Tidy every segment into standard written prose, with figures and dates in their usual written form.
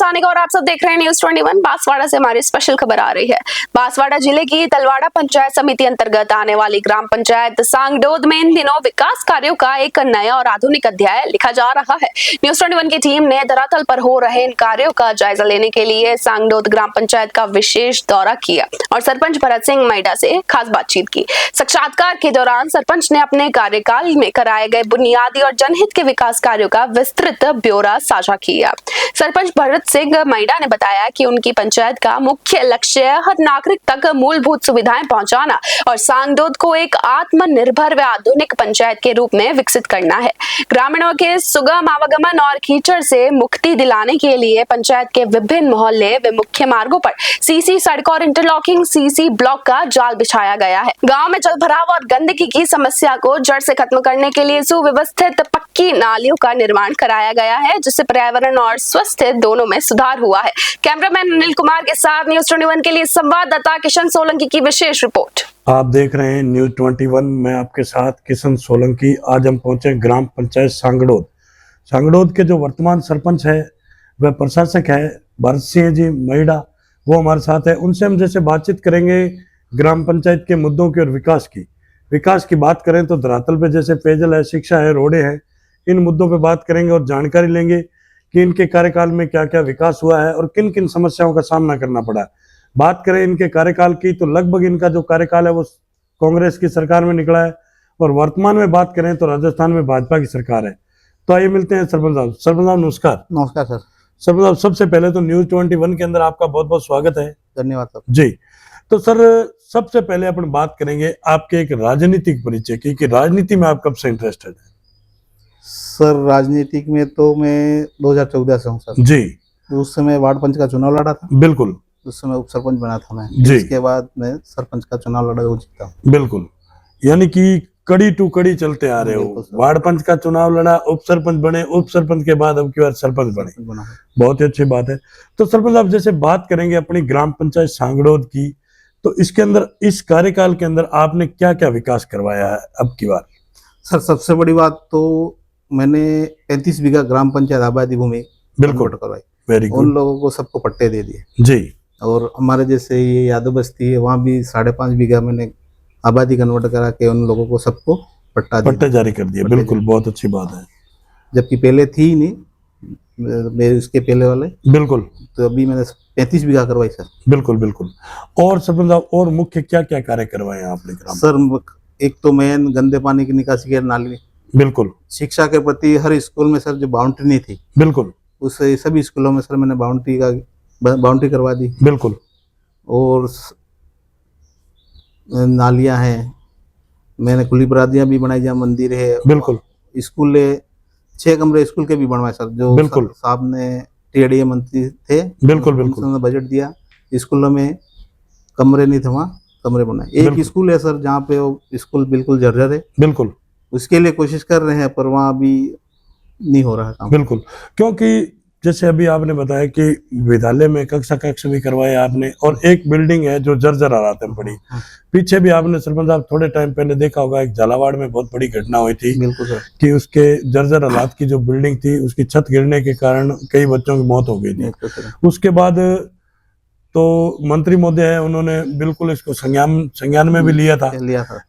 सानिका और आप सब देख रहे हैं न्यूज़ 21। बांसवाड़ा से हमारी स्पेशल खबर आ रही है। बांसवाड़ा जिले की तलवाड़ा पंचायत समिति अंतर्गत आने वाली ग्राम पंचायत सांगडोद में इन दिनों विकास कार्यों का एक नया और आधुनिक अध्याय लिखा जा रहा है। न्यूज़ 21 की टीम ने धरातल पर हो रहे इन कार्यों का जायजा लेने के लिए सांगडोद ग्राम पंचायत का विशेष दौरा किया और सरपंच भरत सिंह मैडा से खास बातचीत की। साक्षात्कार के दौरान सरपंच ने अपने कार्यकाल में कराए गए बुनियादी और जनहित के विकास कार्यों का विस्तृत ब्यौरा साझा किया। सरपंच भरत सिंह मैडा ने बताया कि उनकी पंचायत का मुख्य लक्ष्य हर नागरिक तक मूलभूत सुविधाएं पहुंचाना और सांगडोद को एक आत्मनिर्भर व आधुनिक पंचायत के रूप में विकसित करना है। ग्रामीणों के सुगम आवागमन और कीचड़ से मुक्ति दिलाने के लिए पंचायत के विभिन्न मोहल्ले व मुख्य मार्गों पर सीसी सड़क और इंटरलॉकिंग सीसी ब्लॉक का जाल बिछाया गया है। गाँव में जल भराव और गंदगी की समस्या को जड़ से खत्म करने के लिए सुव्यवस्थित पक्की नालियों का निर्माण कराया गया है, जिससे पर्यावरण और स्वास्थ्य दोनों में सुधार हुआ है। कैमरामैन अनिल कुमार के साथ न्यूज़ 21 के लिए संवाददाता किशन सोलंकी की विशेष रिपोर्ट। आप देख रहे हैं न्यूज़ 21। मैं आपके साथ किशन सोलंकी। आज हम पहुंचे ग्राम पंचायत सांगडोद। सांगडोद के जो वर्तमान सरपंच है वह प्रशासक है भरत सिंह जी मैडा, वो हमारे साथ है। उनसे हम जैसे बातचीत करेंगे ग्राम पंचायत के मुद्दों की और विकास की बात करें तो धरातल पे जैसे पेयजल है, शिक्षा है, रोडें हैं, इन मुद्दों पे बात करेंगे और जानकारी लेंगे कि इनके कार्यकाल में क्या क्या विकास हुआ है और किन किन समस्याओं का सामना करना पड़ा। बात करें इनके कार्यकाल की तो लगभग इनका जो कार्यकाल है वो कांग्रेस की सरकार में निकला है और वर्तमान में बात करें तो राजस्थान में भाजपा की सरकार है। तो आइए मिलते हैं सरपंच साहब। सरपंच साहब नमस्कार। नमस्कार सर। सरपंच साहब, सबसे पहले तो न्यूज़ 21 के अंदर आपका बहुत बहुत स्वागत है। धन्यवाद सर। जी, तो सर सबसे पहले अपन बात करेंगे आपके एक राजनीतिक परिचय की कि राजनीति में आप कब से इंटरेस्टेड है? सर राजनीतिक में तो मैं 2014 से हूँ सर। जी। उस समय वार्ड पंच का चुनाव लड़ा था। बिल्कुल। उस समय उप सरपंच बना था मैं। जी। इसके बाद मैं सरपंच का चुनाव लड़ा और जीता हूँ। बिल्कुल, यानी कि कड़ी टू कड़ी चलते आ रहे हो। वार्ड पंच का चुनाव लड़ा, उप सरपंच बने, उप सरपंच के बाद अब की बार सरपंच बने। बहुत ही अच्छी बात है। तो सरपंच साहब जैसे बात करेंगे अपनी ग्राम पंचायत सांगडोद की, तो इसके अंदर इस कार्यकाल के अंदर आपने क्या क्या विकास करवाया है अब की बार? सर सबसे बड़ी बात तो मैंने 35 बीघा ग्राम पंचायत आबादी भूमि बिल्कुल करवाई। Very good. उन लोगों को सबको पट्टे दे दिए जी। और हमारे जैसे ये यादव बस्ती है वहाँ भी 5.5 बीघा मैंने आबादी कन्वर्ट करा के उन लोगों को सबको पट्टे जारी कर दिए। बिल्कुल, बहुत अच्छी बात है। जबकि पहले थी ही नहीं, मेरे उसके पहले वाले। बिल्कुल। तो अभी मैंने 35 बीघा करवाई सर। बिल्कुल बिल्कुल। और सरपंच साहब और मुख्य क्या क्या कार्य करवाए हैं आपने ग्राम? सर एक तो मेन गंदे पानी की निकासी के नाली। बिल्कुल। शिक्षा के प्रति हर स्कूल में सर जो बाउंड्री नहीं थी, बिल्कुल, उस सभी स्कूलों में सर मैंने बाउंड्री करवा दी। बिल्कुल। और नालियां हैं, मैंने खुली बरादियां भी बनाई जहाँ मंदिर है। बिल्कुल। स्कूल 6 कमरे स्कूल के भी बनवाए सर, जो बिल्कुल साहब ने टीआरडीए मंत्री थे। बिल्कुल बिल्कुल। उन्होंने बजट दिया, स्कूलों में कमरे नहीं थे वहाँ कमरे बनाए। एक स्कूल है सर जहाँ पे वो स्कूल बिल्कुल जर्जर है। बिल्कुल। उसके लिए कोशिश कर रहे हैं पर वहाँ अभी नहीं हो रहा काम। बिल्कुल, क्योंकि जैसे अभी आपने बताया कि विद्यालय में कक्ष भी करवाया आपने और एक बिल्डिंग है जो जर्जर हालात में पड़ी। पीछे भी आपने सरपंच साहब थोड़े टाइम पहले देखा होगा, एक झालावाड़ में बहुत बड़ी घटना हुई थी। बिल्कुल सर। कि उसके जर्जर हालात की जो बिल्डिंग थी उसकी छत गिरने के कारण कई बच्चों की मौत हो गई थी। उसके बाद तो मंत्री महोदय है, उन्होंने बिल्कुल इसको संज्ञान में भी लिया था।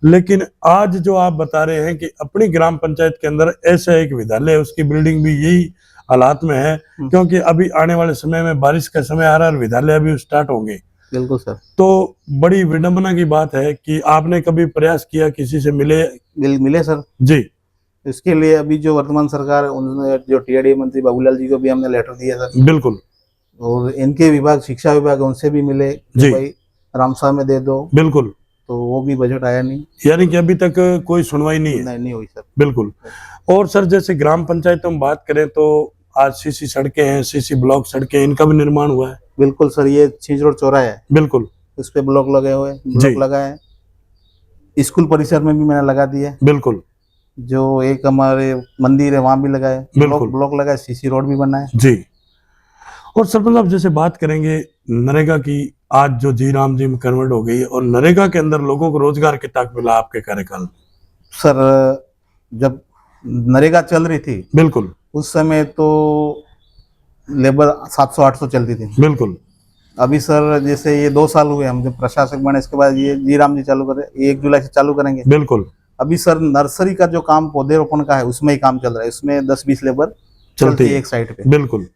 लेकिन आज जो आप बता रहे हैं कि अपनी ग्राम पंचायत के अंदर ऐसा एक विद्यालय है, उसकी बिल्डिंग भी यही हालात में है, क्योंकि अभी आने वाले समय में बारिश का समय आ रहा है और विद्यालय अभी स्टार्ट होंगे। बिल्कुल सर। तो बड़ी विडंबना की बात है कि आपने कभी प्रयास किया, किसी से मिले सर? जी। इसके लिए अभी जो वर्तमान सरकार है उन्होंने जो टीआरडीए मंत्री बाबूलाल जी को भी हमने लेटर दिया सर। बिल्कुल। और इनके विभाग शिक्षा विभाग उनसे भी मिले कि भाई रामसा में दे दो। बिल्कुल। तो वो भी बजट आया नहीं, यानी कि अभी तक कोई सुनवाई नहीं है। नहीं हुई सर। बिल्कुल। और सर जैसे ग्राम पंचायत हम बात करें तो आज सीसी सड़कें हैं, सीसी ब्लॉक सड़कें, इनका भी निर्माण हुआ है। बिल्कुल सर, ये छींच रोड चौराहा है। बिल्कुल। उस पे ब्लॉक लगे हुए, ब्लॉक लगा है। स्कूल परिसर में भी मैंने लगा दिए। बिल्कुल। जो एक हमारे मंदिर है वहां भी लगा है। ब्लॉक लगा है, सीसी रोड भी बना है। जी। और सरपंच साहब जैसे बात करेंगे नरेगा की, आज जो जी राम जी में कन्वर्ट हो गई है और नरेगा के अंदर लोगों को रोजगार कितना मिला आपके कार्यकाल में? सर जब नरेगा चल रही थी, बिल्कुल, उस समय तो लेबर 700-800 चलती थी। बिल्कुल अभी सर जैसे ये 2 साल हुए हम जब प्रशासक बने, इसके बाद ये जी राम जी चालू करे, ये 1 जुलाई से चालू करेंगे। बिल्कुल अभी सर नर्सरी का जो काम पौधे रोपण का है उसमें ही काम चल रहा है, उसमें 10-20 लेबर चलती है एक साइड पे। बिल्कुल।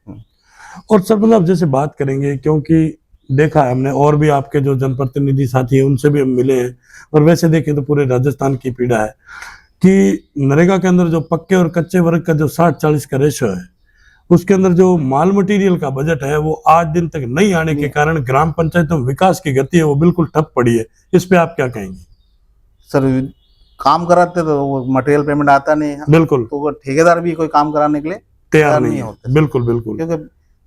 और सर मतलब जैसे बात करेंगे, क्योंकि देखा है हमने और भी आपके जो जनप्रतिनिधि साथी हैं उनसे भी हम मिले हैं, और वैसे देखें तो पूरे राजस्थान की पीड़ा है कि नरेगा के अंदर जो पक्के और कच्चे वर्ग का जो 60-40 का रेशो है, उसके अंदर जो माल मटेरियल का बजट है वो आज दिन तक नहीं आने के कारण ग्राम पंचायतों में विकास की गति है वो बिल्कुल ठप पड़ी है। इस पे आप क्या कहेंगे? सर काम कराते तो वो मटेरियल पेमेंट आता नहीं है, बिल्कुल, तो वो ठेकेदार भी कोई काम कराने के लिए तैयार नहीं होते। बिल्कुल बिल्कुल, क्योंकि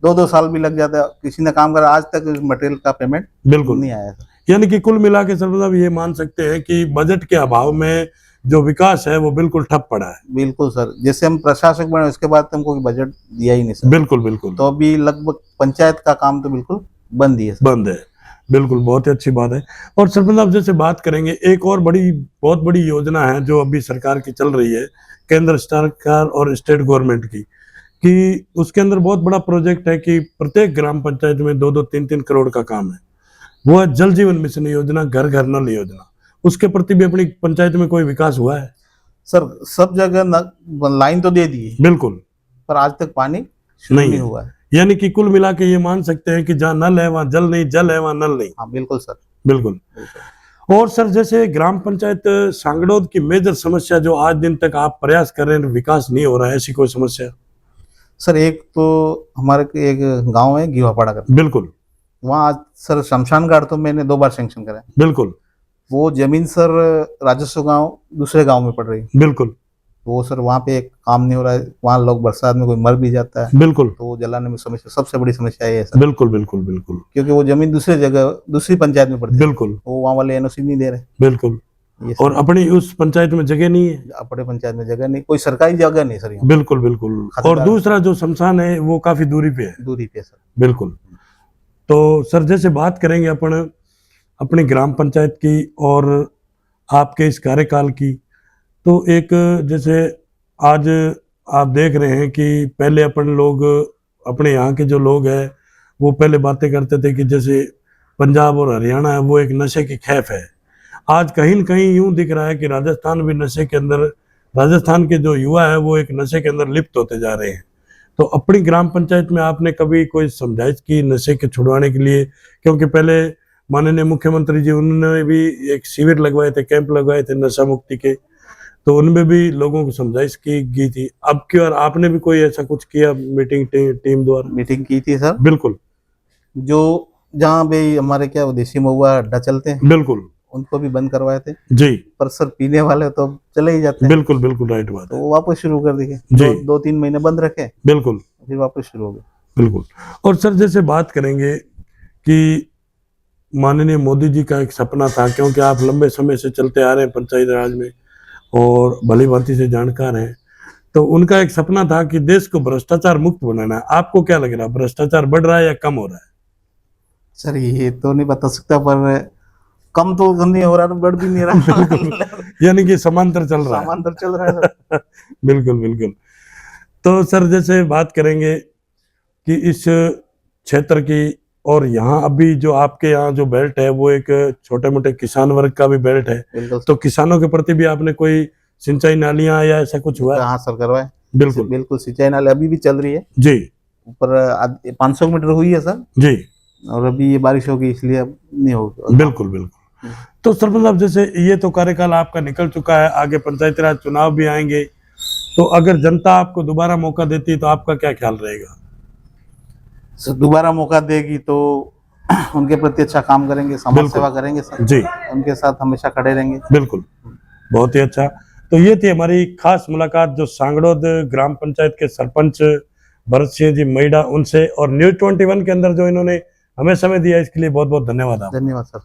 2-2 साल भी लग जाता है, किसी ने काम करा आज तक मटेरियल का पेमेंट बिल्कुल नहीं आया सर। यानी कि कुल मिला के सर मतलब ये मान सकते हैं कि बजट के अभाव में जो विकास है वो बिल्कुल ठप पड़ा है। बिल्कुल सर, जैसे हम प्रशासक बने उसके बाद तो हमको कोई बजट दिया ही नहीं सर। बिल्कुल बिल्कुल, तो अभी लगभग पंचायत का काम तो बिल्कुल बंद ही है सर। बंद है। बिल्कुल, बहुत ही अच्छी बात है। और सर मतलब जैसे बात करेंगे, एक और बहुत बड़ी योजना है जो अभी सरकार की चल रही है, केंद्र सरकार और स्टेट गवर्नमेंट की, कि उसके अंदर बहुत बड़ा प्रोजेक्ट है कि प्रत्येक ग्राम पंचायत में 2-2, 3-3 करोड़ का काम है। वो है जल जीवन मिशन योजना, घर घर नल योजना। उसके प्रति भी अपनी पंचायत में कोई विकास हुआ है? सर सब जगह लाइन तो दे दी है, बिल्कुल, पर आज तक पानी शुरू नहीं हुआ है। यानी कि कुल मिला के ये मान सकते हैं कि जहाँ नल है वहाँ जल नहीं, जल है वहाँ नल नहीं। हाँ बिल्कुल सर, बिल्कुल। और सर जैसे ग्राम पंचायत सांगड़ौद की मेजर समस्या जो आज दिन तक आप प्रयास कर रहे हैं, विकास नहीं हो रहा है, ऐसी कोई समस्या? सर एक तो हमारे एक गांव है घीवापाड़ा का, बिल्कुल, वहाँ आज सर शमशान घाट तो मैंने 2 बार सैंक्शन करा है। बिल्कुल, वो जमीन सर राजस्व गांव दूसरे गांव में पड़ रही है, बिल्कुल, वो सर वहाँ पे काम नहीं हो रहा है। वहाँ लोग बरसात में कोई मर भी जाता है, बिल्कुल, तो वो जलाने में समस्या, सबसे बड़ी समस्या ये है सर। बिल्कुल, बिल्कुल, बिल्कुल, क्योंकि वो जमीन दूसरी जगह दूसरी पंचायत में पड़ती है, बिल्कुल, वो वहाँ वाले एनओसी नहीं दे रहे। बिल्कुल। ये और अपनी उस पंचायत में जगह नहीं है। अपने पंचायत में जगह नहीं, कोई सरकारी जगह नहीं सर यहाँ। बिल्कुल बिल्कुल। और दूसरा जो शमशान है वो काफी दूरी पे है। दूरी पे सर। बिल्कुल। तो सर जैसे बात करेंगे अपन अपनी ग्राम पंचायत की और आपके इस कार्यकाल की, तो एक जैसे आज आप देख रहे हैं कि पहले अपन लोग, अपने यहाँ के जो लोग हैं वो पहले बातें करते थे कि जैसे पंजाब और हरियाणा है वो एक नशे की खैफ है। आज कहीं न कहीं यूं दिख रहा है कि राजस्थान भी नशे के अंदर, राजस्थान के जो युवा है वो एक नशे के अंदर लिप्त होते जा रहे हैं। तो अपनी ग्राम पंचायत में आपने कभी कोई समझाइश की नशे के छुड़वाने के लिए? क्योंकि पहले माननीय मुख्यमंत्री जी उन्होंने भी एक शिविर लगवाए थे, कैंप लगवाए थे नशा मुक्ति के, तो उनमें भी लोगों को समझाइश की गई थी। अब की और आपने भी कोई ऐसा कुछ किया मीटिंग टीम द्वारा? मीटिंग की थी सर। बिल्कुल। जो जहाँ भी हमारे क्या देसी महुआ अड्डा चलते हैं, बिल्कुल, उनको भी बंद करवाए थे जी। पर सर पीने वाले तो चले ही जाते हैं। बिल्कुल बिल्कुल, राइट बात तो है। वो वापस शुरू कर दिए, जी। 2-3 महीने बंद रखे, बिल्कुल, फिर वापस शुरू हो गए। बिल्कुल। और सर जैसे बात करेंगे कि माननीय मोदी जी का एक सपना था, क्योंकि आप लंबे समय से चलते आ रहे हैं पंचायत राज में और भली भांति से जानकार हैं, तो उनका एक सपना था कि देश को भ्रष्टाचार मुक्त बनाना है। आपको क्या लग रहा है, भ्रष्टाचार बढ़ रहा है या कम हो रहा है? सर ये तो नहीं बता सकता, पर कम तो नहीं हो रहा, बढ़ भी नहीं रहा। यानी कि समांतर चल रहा है। समांतर चल रहा है सर। बिल्कुल बिल्कुल। तो सर जैसे बात करेंगे कि इस क्षेत्र की, और यहाँ अभी जो आपके यहाँ जो बेल्ट है वो एक छोटे मोटे किसान वर्ग का भी बेल्ट है, तो किसानों के प्रति भी आपने कोई सिंचाई नालियां या ऐसा कुछ हुआ? हाँ सर करवाए। बिल्कुल बिल्कुल, सिंचाई नाली अभी भी चल रही है जी। ऊपर 500 मीटर हुई है सर जी। और अभी ये बारिश होगी इसलिए अब नहीं होगा। बिल्कुल बिल्कुल। तो सर मतलब जैसे ये तो कार्यकाल आपका निकल चुका है, आगे पंचायती राज चुनाव भी आएंगे, तो अगर जनता आपको दोबारा मौका देती है तो आपका क्या ख्याल रहेगा? सर दोबारा मौका देगी तो उनके प्रति अच्छा काम करेंगे, समाज सेवा करेंगे सर जी, उनके साथ हमेशा खड़े रहेंगे। बिल्कुल, बहुत ही अच्छा। तो ये थी हमारी खास मुलाकात जो सांगड़ौद ग्राम पंचायत के सरपंच भरत सिंह जी मैडा उनसे, और न्यूज़ 21 के अंदर जो इन्होंने हमें समय दिया इसके लिए बहुत बहुत धन्यवाद। धन्यवाद सर।